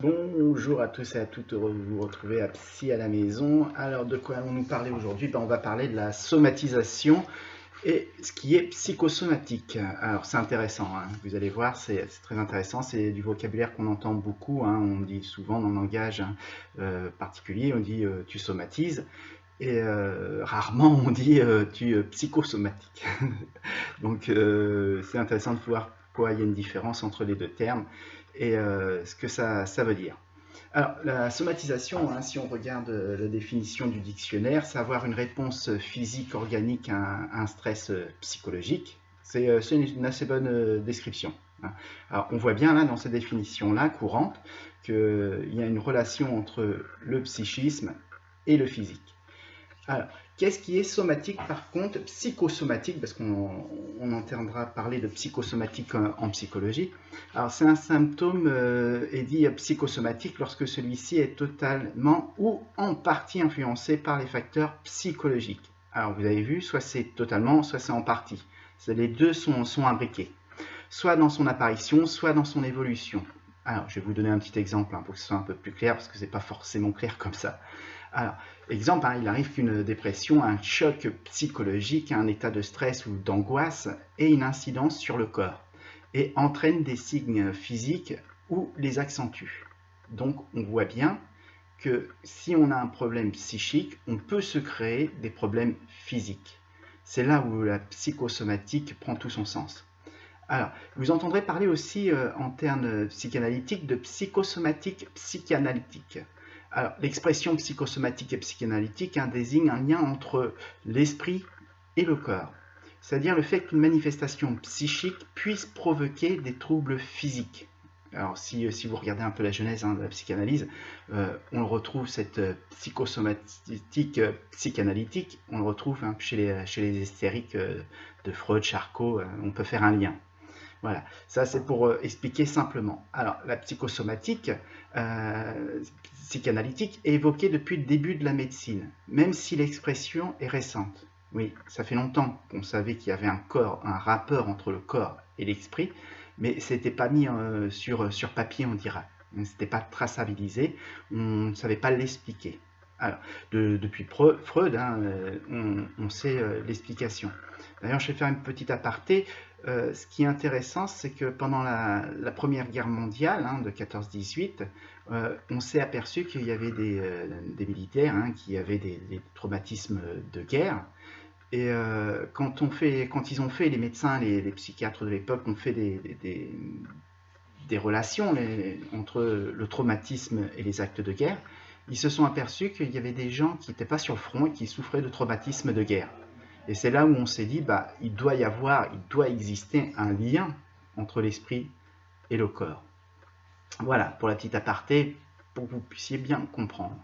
Bonjour à tous et à toutes, heureux de vous retrouver à Psy à la maison. Alors de quoi allons-nous parler aujourd'hui? On va parler de la somatisation et ce qui est psychosomatique. Alors c'est intéressant, hein. Vous allez voir, c'est très intéressant, c'est du vocabulaire qu'on entend beaucoup, hein. On dit souvent dans le langage particulier, on dit tu somatises, et rarement on dit tu psychosomatique. Donc c'est intéressant de voir pourquoi il y a une différence entre les deux termes et ce que ça veut dire. Alors, la somatisation, hein, si on regarde la définition du dictionnaire, c'est avoir une réponse physique organique à un stress psychologique. C'est une assez bonne description, hein. Alors, on voit bien là dans cette définition-là courante qu'il y a une relation entre le psychisme et le physique. Alors, qu'est-ce qui est somatique par contre, psychosomatique, parce qu'on entendra parler de psychosomatique en psychologie. Alors, c'est un symptôme est dit psychosomatique lorsque celui-ci est totalement ou en partie influencé par les facteurs psychologiques. Alors, vous avez vu, soit c'est totalement, soit c'est en partie. Les deux sont imbriqués, soit dans son apparition, soit dans son évolution. Alors, je vais vous donner un petit exemple, hein, pour que ce soit un peu plus clair, parce que ce n'est pas forcément clair comme ça. Alors, exemple, hein, il arrive qu'une dépression, un choc psychologique, un état de stress ou d'angoisse ait une incidence sur le corps et entraîne des signes physiques ou les accentue. Donc, on voit bien que si on a un problème psychique, on peut se créer des problèmes physiques. C'est là où la psychosomatique prend tout son sens. Alors, vous entendrez parler aussi en termes psychanalytiques de psychosomatique psychanalytique. Alors, l'expression psychosomatique et psychanalytique désigne un lien entre l'esprit et le corps, c'est-à-dire le fait qu'une manifestation psychique puisse provoquer des troubles physiques. Alors, si vous regardez un peu la genèse de la psychanalyse, on retrouve cette psychosomatique psychanalytique, on le retrouve chez les hystériques de Freud, Charcot, on peut faire un lien. Voilà, ça c'est pour expliquer simplement. Alors, la psychosomatique psychanalytique est évoquée depuis le début de la médecine, même si l'expression est récente. Oui, ça fait longtemps qu'on savait qu'il y avait un rapport entre le corps et l'esprit, mais ce n'était pas mis sur papier, on dira. Ce n'était pas traçabilisé, on ne savait pas l'expliquer. Alors, depuis Freud, on sait l'explication. D'ailleurs, je vais faire une petite aparté. Ce qui est intéressant, c'est que pendant la Première Guerre mondiale de 14-18, on s'est aperçu qu'il y avait des militaires qui avaient des traumatismes de guerre. Et quand ils ont fait, les médecins, les psychiatres de l'époque ont fait des relations entre le traumatisme et les actes de guerre, ils se sont aperçus qu'il y avait des gens qui n'étaient pas sur le front et qui souffraient de traumatisme de guerre. Et c'est là où on s'est dit, il doit exister un lien entre l'esprit et le corps. Voilà, pour la petite aparté, pour que vous puissiez bien comprendre.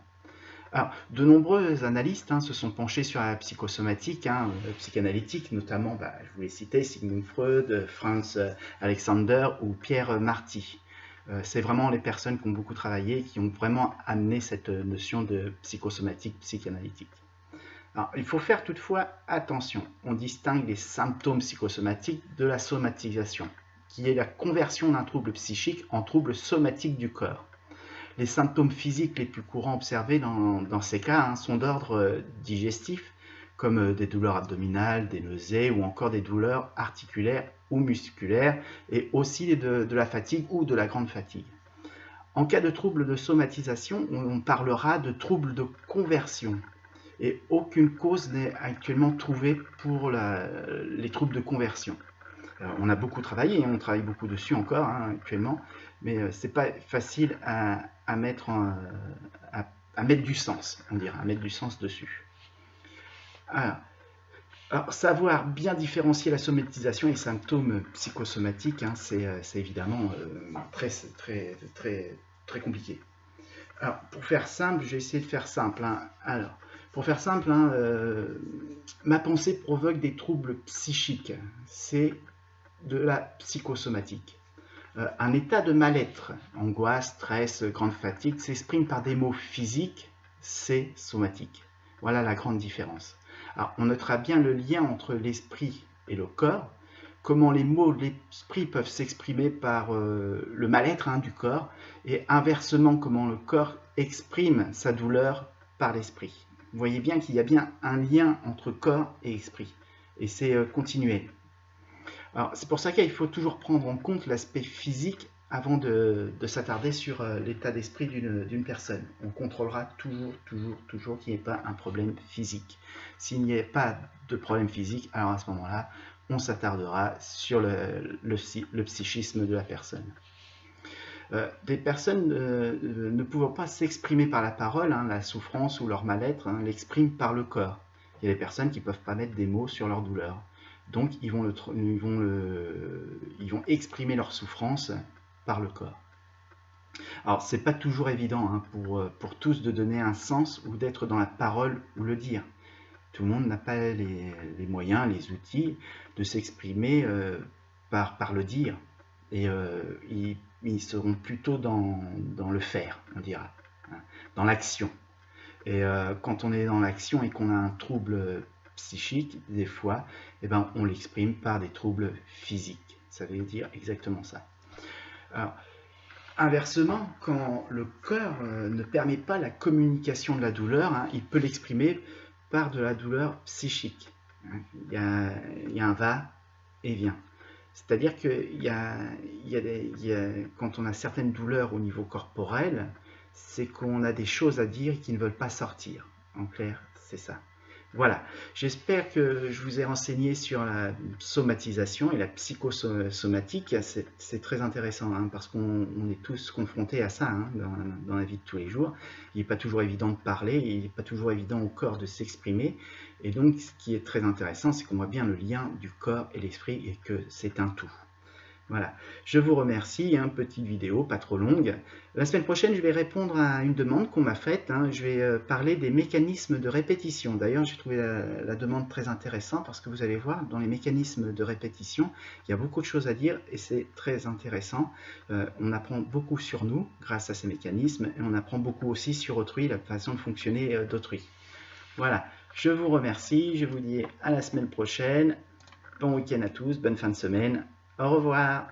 Alors, de nombreux analystes se sont penchés sur la psychosomatique, psychanalytique, notamment, je vous l'ai cité, Sigmund Freud, Franz Alexander ou Pierre Marty. C'est vraiment les personnes qui ont beaucoup travaillé, qui ont vraiment amené cette notion de psychosomatique psychanalytique. Alors, il faut faire toutefois attention, on distingue les symptômes psychosomatiques de la somatisation, qui est la conversion d'un trouble psychique en trouble somatique du corps. Les symptômes physiques les plus courants observés dans ces cas sont d'ordre digestif, comme des douleurs abdominales, des nausées ou encore des douleurs articulaires ou musculaires, et aussi de la fatigue ou de la grande fatigue. En cas de trouble de somatisation, on parlera de trouble de conversion. Et aucune cause n'est actuellement trouvée pour les troubles de conversion. On a beaucoup travaillé, on travaille beaucoup dessus encore actuellement, mais ce n'est pas facile à mettre du sens, on dirait, à mettre du sens dessus. Alors, savoir bien différencier la somatisation et les symptômes psychosomatiques, c'est évidemment très compliqué. Alors, pour faire simple, j'ai essayé de faire simple. Alors, pour faire simple, ma pensée provoque des troubles psychiques. C'est de la psychosomatique. Un état de mal-être, angoisse, stress, grande fatigue, s'exprime par des mots physiques, c'est somatique. Voilà la grande différence. Alors, on notera bien le lien entre l'esprit et le corps. comment les mots de l'esprit peuvent s'exprimer par le mal-être du corps, et inversement, comment le corps exprime sa douleur par l'esprit. Vous voyez bien qu'il y a bien un lien entre corps et esprit, et c'est continuel. Alors, c'est pour ça qu'il faut toujours prendre en compte l'aspect physique avant de s'attarder sur l'état d'esprit d'une personne. On contrôlera toujours qu'il n'y ait pas un problème physique. S'il n'y a pas de problème physique, alors à ce moment-là, on s'attardera sur le psychisme de la personne. Des personnes ne pouvant pas s'exprimer par la parole, la souffrance ou leur mal-être, l'expriment par le corps. Il y a des personnes qui ne peuvent pas mettre des mots sur leur douleur. Donc, ils vont exprimer leur souffrance par le corps. Alors, c'est pas toujours évident pour tous de donner un sens ou d'être dans la parole ou le dire. Tout le monde n'a pas les moyens, les outils de s'exprimer par le dire. Et ils seront plutôt dans le faire, on dira, dans l'action. Et quand on est dans l'action et qu'on a un trouble psychique, des fois, on l'exprime par des troubles physiques. Ça veut dire exactement ça. Alors, inversement, quand le corps ne permet pas la communication de la douleur, il peut l'exprimer par de la douleur psychique. Il y a un va et vient. C'est-à-dire que quand on a certaines douleurs au niveau corporel, c'est qu'on a des choses à dire qui ne veulent pas sortir. En clair, c'est ça. Voilà, j'espère que je vous ai renseigné sur la somatisation et la psychosomatique. C'est très intéressant parce qu'on est tous confrontés à ça dans la vie de tous les jours. Il n'est pas toujours évident de parler, il n'est pas toujours évident au corps de s'exprimer. Et donc, ce qui est très intéressant, c'est qu'on voit bien le lien du corps et l'esprit et que c'est un tout. Voilà, je vous remercie, petite vidéo, pas trop longue. La semaine prochaine, je vais répondre à une demande qu'on m'a faite. Je vais parler des mécanismes de répétition. D'ailleurs, j'ai trouvé la demande très intéressante parce que vous allez voir, dans les mécanismes de répétition, il y a beaucoup de choses à dire et c'est très intéressant. On apprend beaucoup sur nous grâce à ces mécanismes et on apprend beaucoup aussi sur autrui, la façon de fonctionner d'autrui. Voilà, je vous remercie, je vous dis à la semaine prochaine. Bon week-end à tous, bonne fin de semaine. Au revoir.